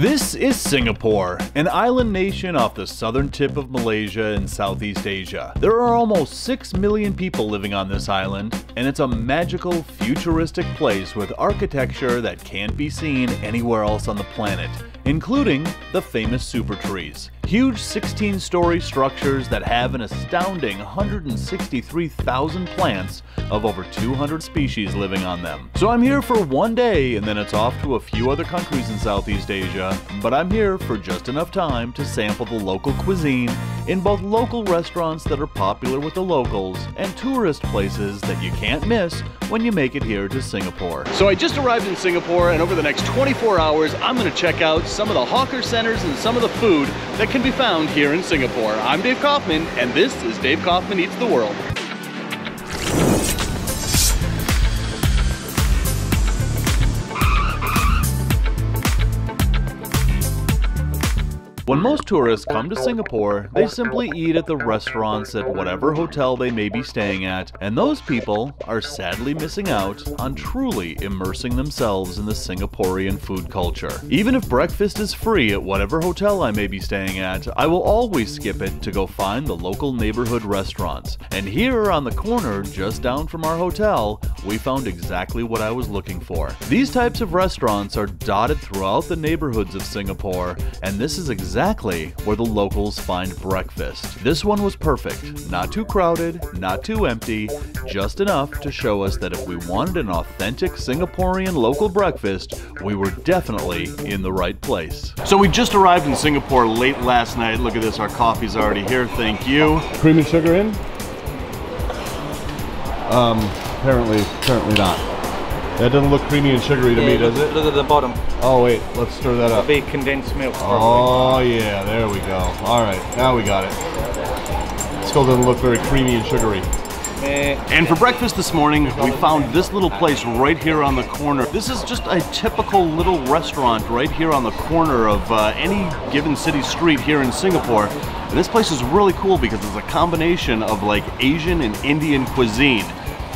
This is Singapore, an island nation off the southern tip of Malaysia in Southeast Asia. There are almost 6 million people living on this island, and it's a magical, futuristic place with architecture that can't be seen anywhere else on the planet, including the famous super trees. Huge 16-story structures that have an astounding 163,000 plants of over 200 species living on them. So I'm here for one day and then it's off to a few other countries in Southeast Asia, but I'm here for just enough time to sample the local cuisine in both local restaurants that are popular with the locals and tourist places that you can't miss when you make it here to Singapore. So I just arrived in Singapore, and over the next 24 hours I'm going to check out some of the hawker centers and some of the food that can be found here in Singapore. I'm Dave Kaufman, and this is Dave Kaufman Eats the World. When most tourists come to Singapore, they simply eat at the restaurants at whatever hotel they may be staying at, and those people are sadly missing out on truly immersing themselves in the Singaporean food culture. Even if breakfast is free at whatever hotel I may be staying at, I will always skip it to go find the local neighborhood restaurants. And here on the corner, just down from our hotel, we found exactly what I was looking for. These types of restaurants are dotted throughout the neighborhoods of Singapore, and this is exactly where the locals find breakfast. This one was perfect. Not too crowded, not too empty, just enough to show us that if we wanted an authentic Singaporean local breakfast, we were definitely in the right place. So we just arrived in Singapore late last night. Look at this, our coffee's already here, thank you. Cream and sugar in? Apparently not. That doesn't look creamy and sugary to me, does it? Look at the bottom. Oh wait, let's stir that up. That'll be condensed milk. Oh yeah, there we go. All right, now we got it. Still doesn't look very creamy and sugary. And for breakfast this morning, we found this little place right here on the corner. This is just a typical little restaurant right here on the corner of any given city street here in Singapore. And this place is really cool because it's a combination of like Asian and Indian cuisine.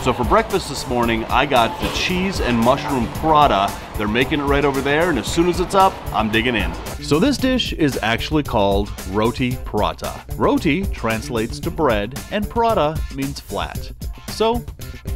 So for breakfast this morning, I got the cheese and mushroom prata. They're making it right over there, and as soon as it's up, I'm digging in. So this dish is actually called Roti Prata. Roti translates to bread, and prata means flat. So,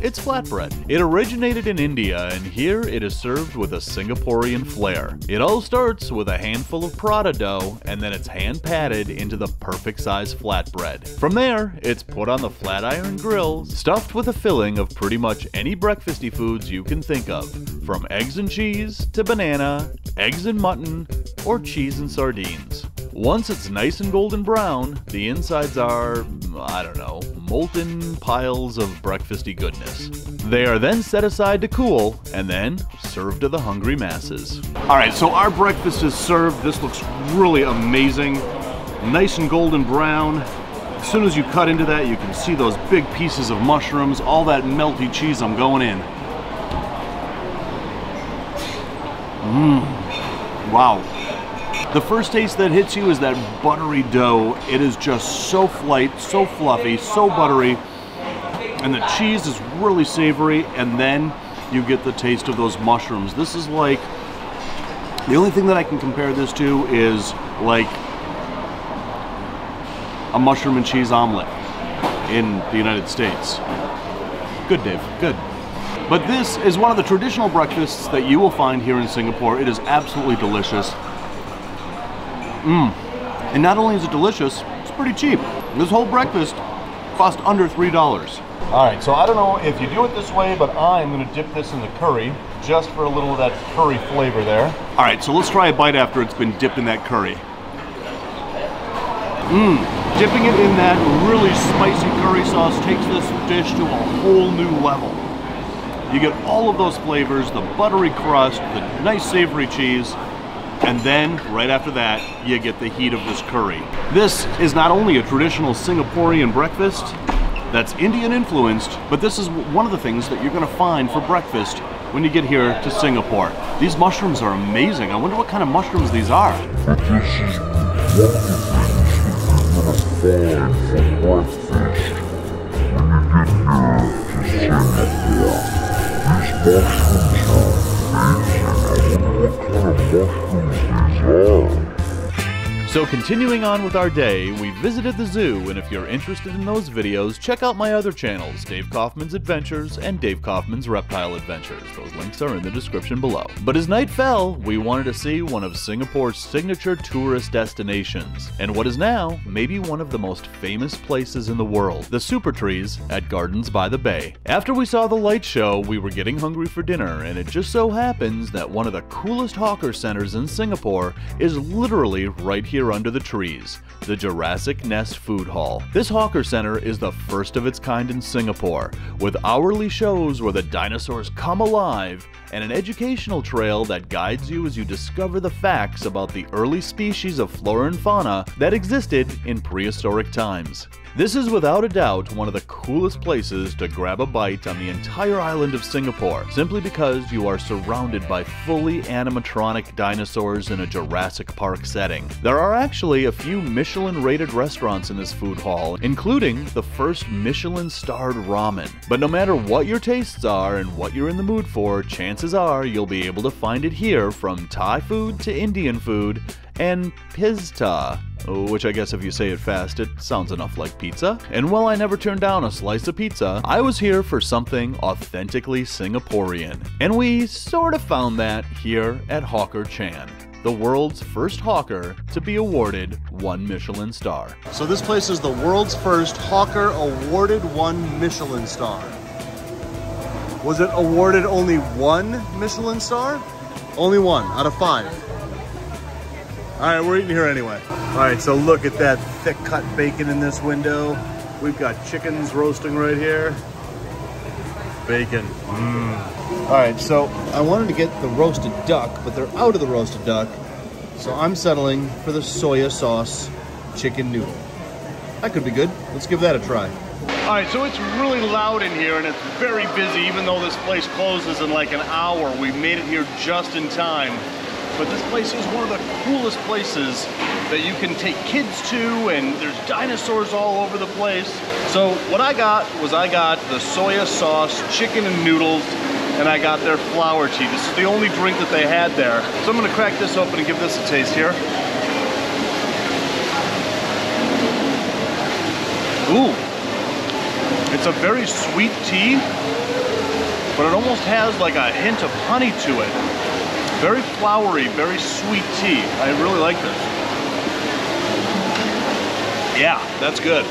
it's flatbread. It originated in India, and here it is served with a Singaporean flair. It all starts with a handful of prata dough, and then it's hand patted into the perfect size flatbread. From there, it's put on the flat iron grill, stuffed with a filling of pretty much any breakfasty foods you can think of, from eggs and cheese to banana, eggs and mutton, or cheese and sardines. Once it's nice and golden brown, the insides are, I don't know, molten piles of breakfasty goodness. They are then set aside to cool and then served to the hungry masses. Alright, so our breakfast is served. This looks really amazing. Nice and golden brown. As soon as you cut into that, you can see those big pieces of mushrooms, all that melty cheese. I'm going in. Wow. The first taste that hits you is that buttery dough. It is just so light, so fluffy, so buttery. And the cheese is really savory, and then you get the taste of those mushrooms. This is like, the only thing that I can compare this to is like a mushroom and cheese omelet in the United States. Good, Dave, good. But this is one of the traditional breakfasts that you will find here in Singapore. It is absolutely delicious. And not only is it delicious, it's pretty cheap. This whole breakfast cost under $3. Alright, so I don't know if you do it this way, but I'm going to dip this in the curry, just for a little of that curry flavor there. Alright, so let's try a bite after it's been dipped in that curry. Dipping it in that really spicy curry sauce takes this dish to a whole new level. You get all of those flavors, the buttery crust, the nice savory cheese, and then, right after that, you get the heat of this curry. This is not only a traditional Singaporean breakfast that's Indian influenced, but this is one of the things that you're going to find for breakfast when you get here to Singapore. These mushrooms are amazing. I wonder what kind of mushrooms these are. So continuing on with our day, we visited the zoo, and if you're interested in those videos, check out my other channels, Dave Kaufman's Adventures and Dave Kaufman's Reptile Adventures. Those links are in the description below. But as night fell, we wanted to see one of Singapore's signature tourist destinations, and what is now maybe one of the most famous places in the world, the Super Trees at Gardens by the Bay. After we saw the light show, we were getting hungry for dinner, and it just so happens that one of the coolest hawker centers in Singapore is literally right here under the trees, the Jurassic Nest Food Hall. This hawker center is the first of its kind in Singapore, with hourly shows where the dinosaurs come alive and an educational trail that guides you as you discover the facts about the early species of flora and fauna that existed in prehistoric times. This is without a doubt one of the coolest places to grab a bite on the entire island of Singapore, simply because you are surrounded by fully animatronic dinosaurs in a Jurassic Park setting. There are actually a few Michelin-rated restaurants in this food hall, including the first Michelin-starred ramen. But no matter what your tastes are and what you're in the mood for, chances are you'll be able to find it here, from Thai food to Indian food, and pizza, which I guess if you say it fast, it sounds enough like pizza. And while I never turned down a slice of pizza, I was here for something authentically Singaporean. And we sort of found that here at Hawker Chan, the world's first hawker to be awarded 1 Michelin star. So this place is the world's first hawker awarded 1 Michelin star. Was it awarded only 1 Michelin star? Only 1 out of 5. All right, we're eating here anyway. All right, so look at that thick cut bacon in this window. We've got chickens roasting right here. Bacon. All right, so I wanted to get the roasted duck, but they're out of the roasted duck. So I'm settling for the soya sauce chicken noodle. That could be good. Let's give that a try. All right, so it's really loud in here and it's very busy, even though this place closes in like an hour. We made it here just in time. But this place is one of the coolest places that you can take kids to, and there's dinosaurs all over the place. So what I got was the soya sauce, chicken and noodles, and I got their flower tea. This is the only drink that they had there. So I'm gonna crack this open and give this a taste here. Ooh, it's a very sweet tea, but it almost has like a hint of honey to it. Very flowery, very sweet tea. I really like this. Yeah, that's good.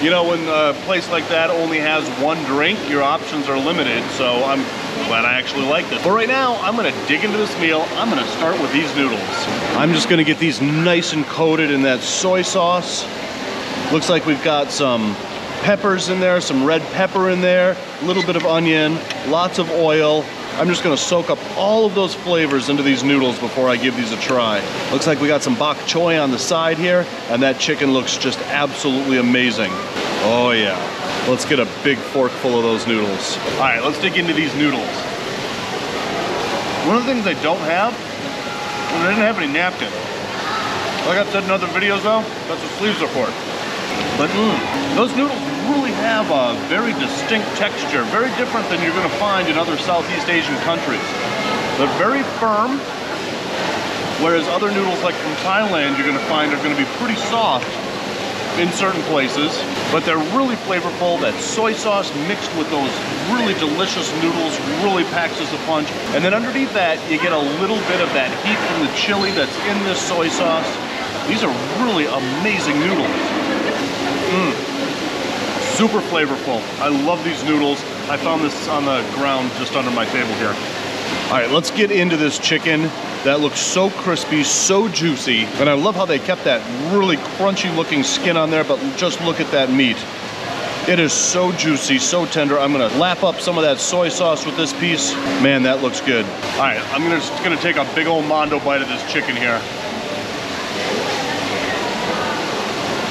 You know, when a place like that only has 1 drink, your options are limited, so I'm glad I actually like this. But right now, I'm gonna dig into this meal. I'm gonna start with these noodles. I'm just gonna get these nice and coated in that soy sauce. Looks like we've got some peppers in there, some red pepper in there, a little bit of onion, lots of oil. I'm just gonna soak up all of those flavors into these noodles before I give these a try. Looks like we got some bok choy on the side here, and that chicken looks just absolutely amazing. Oh yeah. Let's get a big fork full of those noodles. All right, let's dig into these noodles. One of the things I don't have is I didn't have any napkins. Like I've said in other videos though, that's what sleeves are for. But those noodles really have a very distinct texture, very different than you're going to find in other Southeast Asian countries. They're very firm, whereas other noodles like from Thailand you're going to find are going to be pretty soft in certain places, but they're really flavorful. That soy sauce mixed with those really delicious noodles really packs us a punch. And then underneath that, you get a little bit of that heat from the chili that's in this soy sauce. These are really amazing noodles. Super flavorful. I love these noodles. I found this on the ground just under my table here. All right, let's get into this chicken. That looks so crispy, so juicy. And I love how they kept that really crunchy looking skin on there, but just look at that meat. It is so juicy, so tender. I'm gonna lap up some of that soy sauce with this piece. Man, that looks good. All right, I'm just gonna take a big old mondo bite of this chicken here.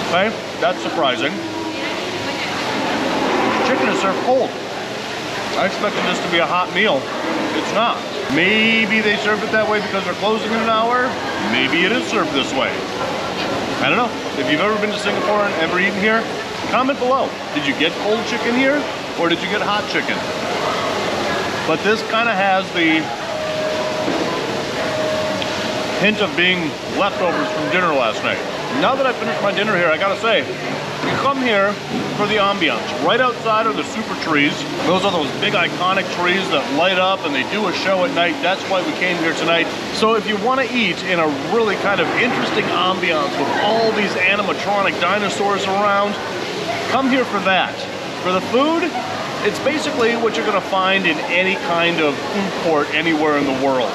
Okay, that's surprising. Chicken is served cold. I expected this to be a hot meal. It's not. Maybe they served it that way because they're closing in an hour. Maybe it is served this way. I don't know. If you've ever been to Singapore and ever eaten here, comment below. Did you get cold chicken here or did you get hot chicken? But this kind of has the hint of being leftovers from dinner last night. Now that I finished my dinner here, I gotta say, you come here for the ambiance. Right outside are the super trees. Those are those big iconic trees that light up and they do a show at night. That's why we came here tonight. So if you want to eat in a really kind of interesting ambiance with all these animatronic dinosaurs around, come here for that. For the food, it's basically what you're gonna find in any kind of food court anywhere in the world.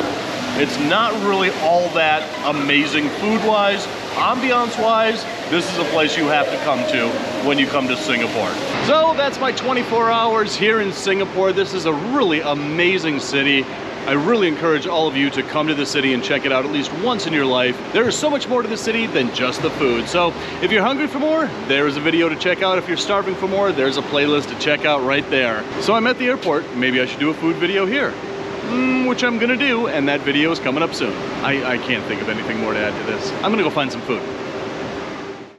It's not really all that amazing food-wise. Ambiance-wise, this is a place you have to come to when you come to Singapore. So that's my 24 hours here in Singapore. This is a really amazing city. I really encourage all of you to come to the city and check it out at least once in your life. There is so much more to the city than just the food. So if you're hungry for more, there's a video to check out. If you're starving for more, there's a playlist to check out right there. So I'm at the airport. Maybe I should do a food video here. Which I'm gonna do, and that video is coming up soon. I can't think of anything more to add to this. I'm gonna go find some food.